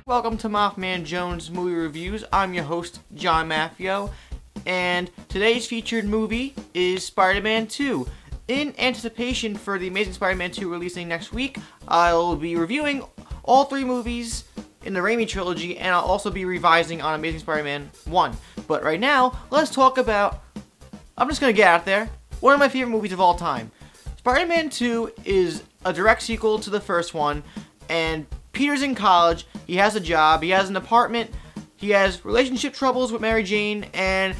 Welcome to MaffmanJones Movie Reviews. I'm your host, John Maffio, and today's featured movie is Spider-Man 2. In anticipation for the Amazing Spider-Man 2 releasing next week, I'll be reviewing all three movies in the Raimi trilogy, and I'll also be revising on Amazing Spider-Man 1. But right now, let's talk about, I'm just going to get out there, one of my favorite movies of all time. Spider-Man 2 is a direct sequel to the first one, and Peter's in college, he has a job, he has an apartment, he has relationship troubles with Mary Jane, and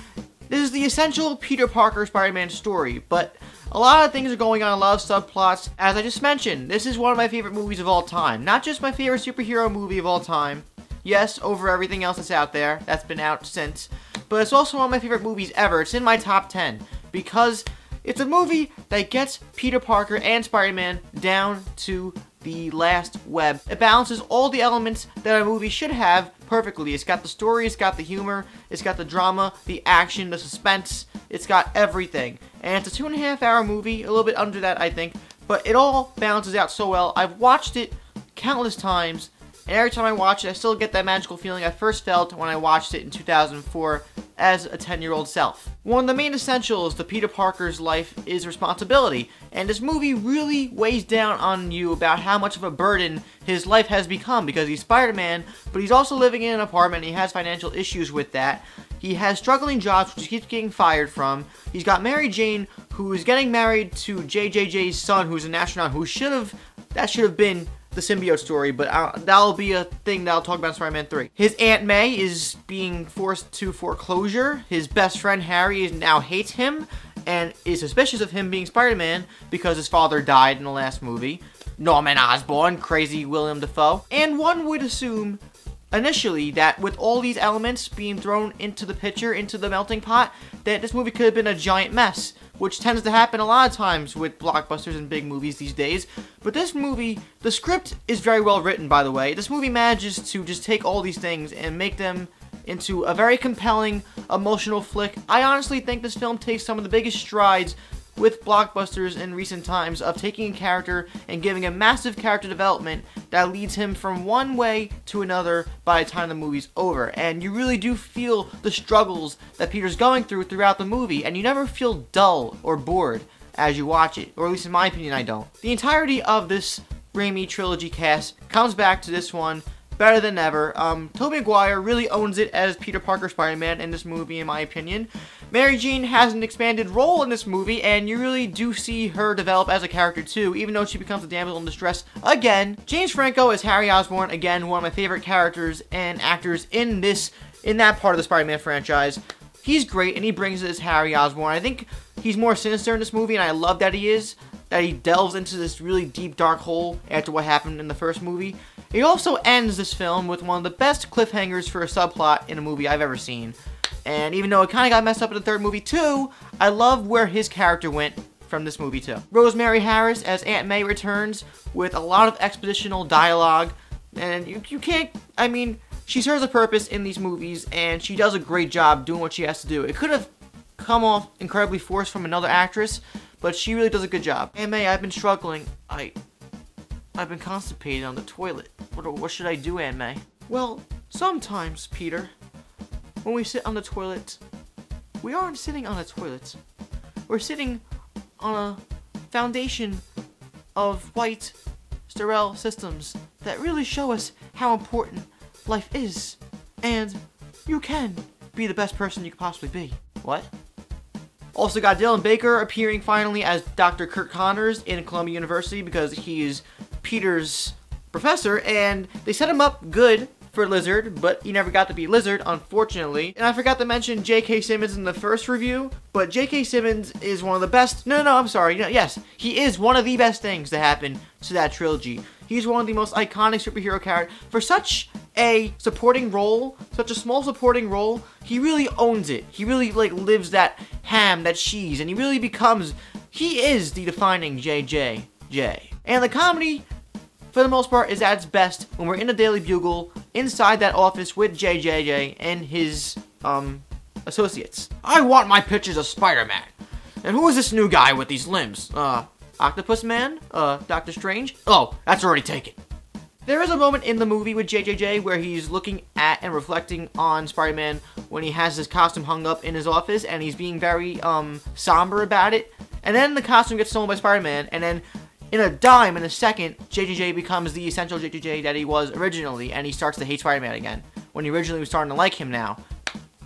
this is the essential Peter Parker Spider-Man story. But a lot of things are going on, a lot of subplots. As I just mentioned, this is one of my favorite movies of all time. Not just my favorite superhero movie of all time. Yes, over everything else that's out there, that's been out since. But it's also one of my favorite movies ever. It's in my top 10. Because it's a movie that gets Peter Parker and Spider-Man down to the last web. It balances all the elements that a movie should have perfectly. It's got the story, it's got the humor, it's got the drama, the action, the suspense. It's got everything. And it's a 2.5-hour movie, a little bit under that, I think. But it all balances out so well. I've watched it countless times, and every time I watch it, I still get that magical feeling I first felt when I watched it in 2004 as a 10-year-old self. One of the main essentials to Peter Parker's life is responsibility, and this movie really weighs down on you about how much of a burden his life has become, because he's Spider-Man, but he's also living in an apartment, and he has financial issues with that. He has struggling jobs, which he keeps getting fired from. He's got Mary Jane, who is getting married to JJJ's son, who's an astronaut, who should have been the symbiote story, but that'll be a thing that I'll talk about in Spider-Man 3. His Aunt May is being forced to foreclosure. His best friend Harry now hates him and is suspicious of him being Spider-Man because his father died in the last movie. Norman Osborn, crazy Willem Dafoe. And one would assume initially that with all these elements being thrown into the picture, into the melting pot, that this movie could have been a giant mess, which tends to happen a lot of times with blockbusters and big movies these days. But this movie, the script is very well written, by the way. This movie manages to just take all these things and make them into a very compelling, emotional flick. I honestly think this film takes some of the biggest strides with blockbusters in recent times of taking a character and giving a massive character development that leads him from one way to another by the time the movie's over. And you really do feel the struggles that Peter's going throughout the movie, and you never feel dull or bored as you watch it, or at least in my opinion I don't. The entirety of this Raimi trilogy cast comes back to this one better than ever. Tobey Maguire really owns it as Peter Parker Spider-Man in this movie, in my opinion. Mary Jane has an expanded role in this movie, and you really do see her develop as a character too, even though she becomes a damsel in distress again. James Franco as Harry Osborn, again, one of my favorite characters and actors in that part of the Spider-Man franchise. He's great, and he brings it as Harry Osborn. I think he's more sinister in this movie, and I love that he is. That he delves into this really deep, dark hole after what happened in the first movie. It also ends this film with one of the best cliffhangers for a subplot in a movie I've ever seen. And even though it kind of got messed up in the third movie too, I love where his character went from this movie too. Rosemary Harris as Aunt May returns with a lot of expositional dialogue. And you can't, I mean, she serves a purpose in these movies, and she does a great job doing what she has to do. It could have come off incredibly forced from another actress, but she really does a good job. Aunt May, I've been struggling. I've been constipated on the toilet. What should I do, Aunt May? Well, sometimes, Peter, when we sit on the toilet, we aren't sitting on a toilet. We're sitting on a foundation of white, sterile systems that really show us how important life is. And you can be the best person you could possibly be. What? Also got Dylan Baker appearing finally as Dr. Kirk Connors in Columbia University because he is Peter's professor, and they set him up good for Lizard, but he never got to be Lizard, unfortunately. And I forgot to mention J.K. Simmons in the first review, but J.K. Simmons is one of the best, I'm sorry, yes, he is one of the best things to happen to that trilogy. He's one of the most iconic superhero characters. For such a supporting role, such a small supporting role, he really owns it. He really, lives that ham, that cheese, and he is the defining JJJ. And the comedy, for the most part, is at its best when we're in the Daily Bugle, inside that office with JJJ and his, associates. I want my pictures of Spider-Man. And who is this new guy with these limbs? Octopus Man? Doctor Strange? Oh, that's already taken. There is a moment in the movie with JJJ where he's looking at and reflecting on Spider-Man when he has his costume hung up in his office, and he's being very somber about it. And then the costume gets stolen by Spider-Man, and then in a second, JJJ becomes the essential JJJ that he was originally, and he starts to hate Spider-Man again, when he originally was starting to like him now.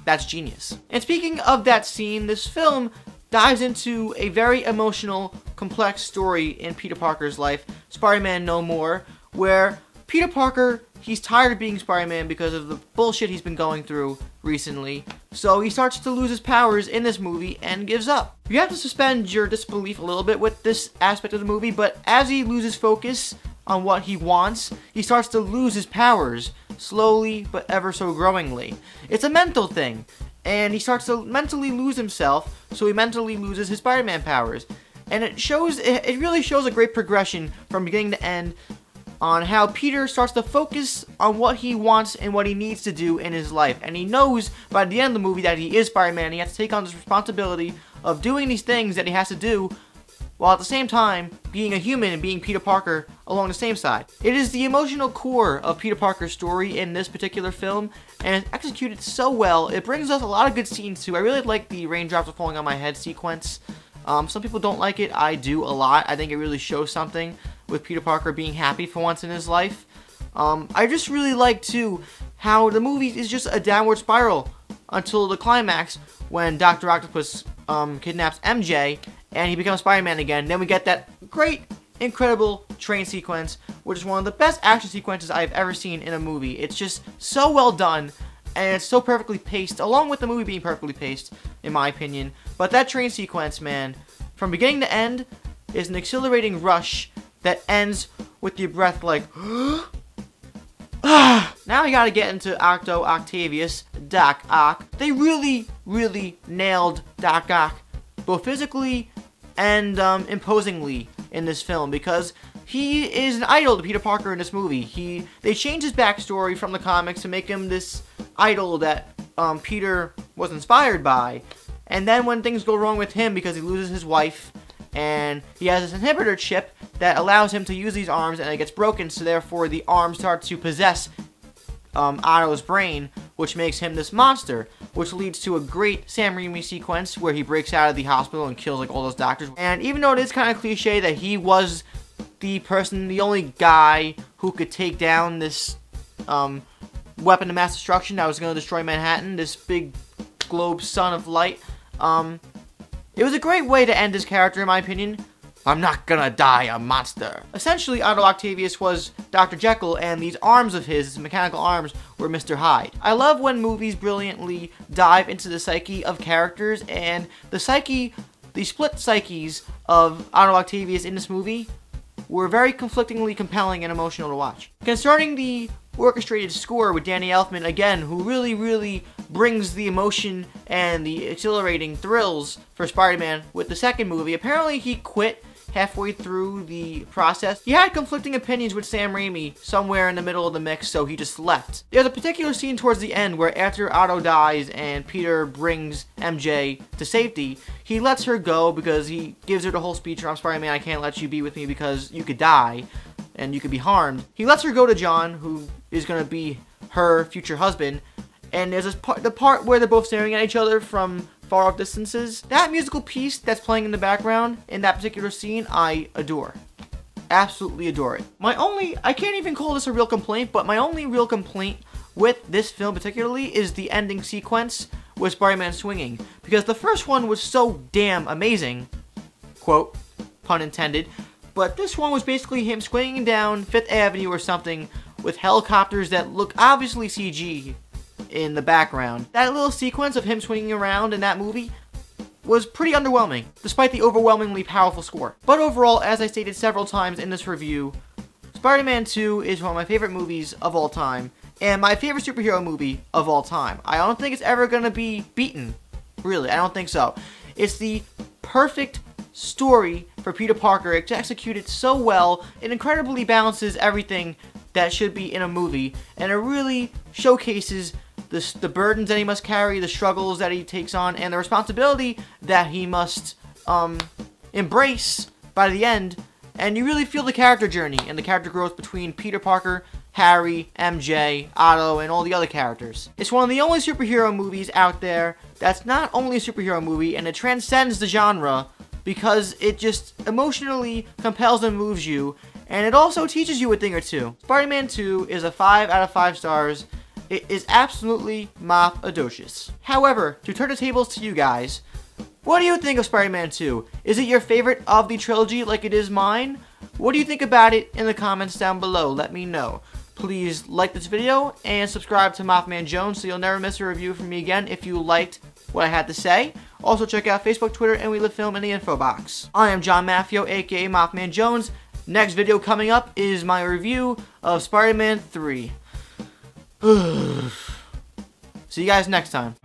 That's genius. And speaking of that scene, this film dives into a very emotional, complex story in Peter Parker's life, Spider-Man No More, where Peter Parker, he's tired of being Spider-Man because of the bullshit he's been going through recently, so he starts to lose his powers in this movie and gives up. You have to suspend your disbelief a little bit with this aspect of the movie, but as he loses focus on what he wants, he starts to lose his powers, slowly but ever so growingly. It's a mental thing, and he starts to mentally lose himself, so he mentally loses his Spider-Man powers. And it really shows a great progression from beginning to end on how Peter starts to focus on what he wants and what he needs to do in his life. And he knows by the end of the movie that he is Spider-Man, and he has to take on this responsibility of doing these things that he has to do, while at the same time being a human and being Peter Parker along the same side. It is the emotional core of Peter Parker's story in this particular film, and it's executed so well. It brings us a lot of good scenes too. I really like the raindrops are falling on my head sequence. Some people don't like it. I do a lot. I think it really shows something with Peter Parker being happy for once in his life. I just really like too how the movie is just a downward spiral until the climax when Dr. Octopus kidnaps MJ and he becomes Spider-Man again. Then we get that great, incredible train sequence, which is one of the best action sequences I've ever seen in a movie. It's just so well done, and it's so perfectly paced, along with the movie being perfectly paced, in my opinion. But that train sequence, man, from beginning to end, is an exhilarating rush that ends with your breath like, Now we gotta get into Octavius, Doc Ock. They really, really nailed Doc Ock, both physically and imposingly in this film, because he is an idol to Peter Parker in this movie. They changed his backstory from the comics to make him this idol that Peter was inspired by. And then when things go wrong with him because he loses his wife, and he has this inhibitor chip that allows him to use these arms, and it gets broken, so therefore the arms start to possess Otto's brain, which makes him this monster, which leads to a great Sam Raimi sequence where he breaks out of the hospital and kills like all those doctors. And even though it is kind of cliche that he was the only guy who could take down this weapon of mass destruction that was going to destroy Manhattan, this big globe sun of light, it was a great way to end his character, in my opinion. I'm not gonna die a monster. Essentially, Otto Octavius was Dr. Jekyll, and these arms of his mechanical arms, were Mr. Hyde. I love when movies brilliantly dive into the psyche of characters, and the split psyches of Otto Octavius in this movie were very conflictingly compelling and emotional to watch. Concerning the orchestrated score with Danny Elfman, again, who really, really brings the emotion and the exhilarating thrills for Spider-Man with the second movie. Apparently he quit halfway through the process. He had conflicting opinions with Sam Raimi somewhere in the middle of the mix, so he just left. There's a particular scene towards the end where after Otto dies and Peter brings MJ to safety, he lets her go because he gives her the whole speech, I'm Spider-Man, I can't let you be with me because you could die and you could be harmed. He lets her go to John, who is going to be her future husband, and there's the part where they're both staring at each other from far off distances. That musical piece that's playing in the background in that particular scene, I adore. Absolutely adore it. I can't even call this a real complaint, but my only real complaint with this film particularly is the ending sequence with Spider-Man swinging. Because the first one was so damn amazing, quote, pun intended, but this one was basically him swinging down Fifth Avenue or something with helicopters that look obviously CG in the background. That little sequence of him swinging around in that movie was pretty underwhelming, despite the overwhelmingly powerful score. But overall, as I stated several times in this review, Spider-Man 2 is one of my favorite movies of all time, and my favorite superhero movie of all time. I don't think it's ever gonna be beaten, really, I don't think so. It's the perfect story for Peter Parker. It's executed so well, it incredibly balances everything that should be in a movie, and it really showcases the burdens that he must carry, the struggles that he takes on, and the responsibility that he must embrace by the end and you really feel the character journey and the character growth between Peter Parker, Harry, MJ, Otto, and all the other characters. It's one of the only superhero movies out there that's not only a superhero movie, and it transcends the genre because it just emotionally compels and moves you, and it also teaches you a thing or two. Spider-Man 2 is a 5 out of 5 stars. It is absolutely Maff-adocious. However, to turn the tables to you guys, what do you think of Spider-Man 2? Is it your favorite of the trilogy like it is mine? What do you think about it in the comments down below? Let me know. Please like this video and subscribe to MaffmanJones so you'll never miss a review from me again if you liked what I had to say. Also check out Facebook, Twitter, and We Live Film in the info box. I am John Maffio, aka MaffmanJones. Next video coming up is my review of Spider-Man 3. See you guys next time.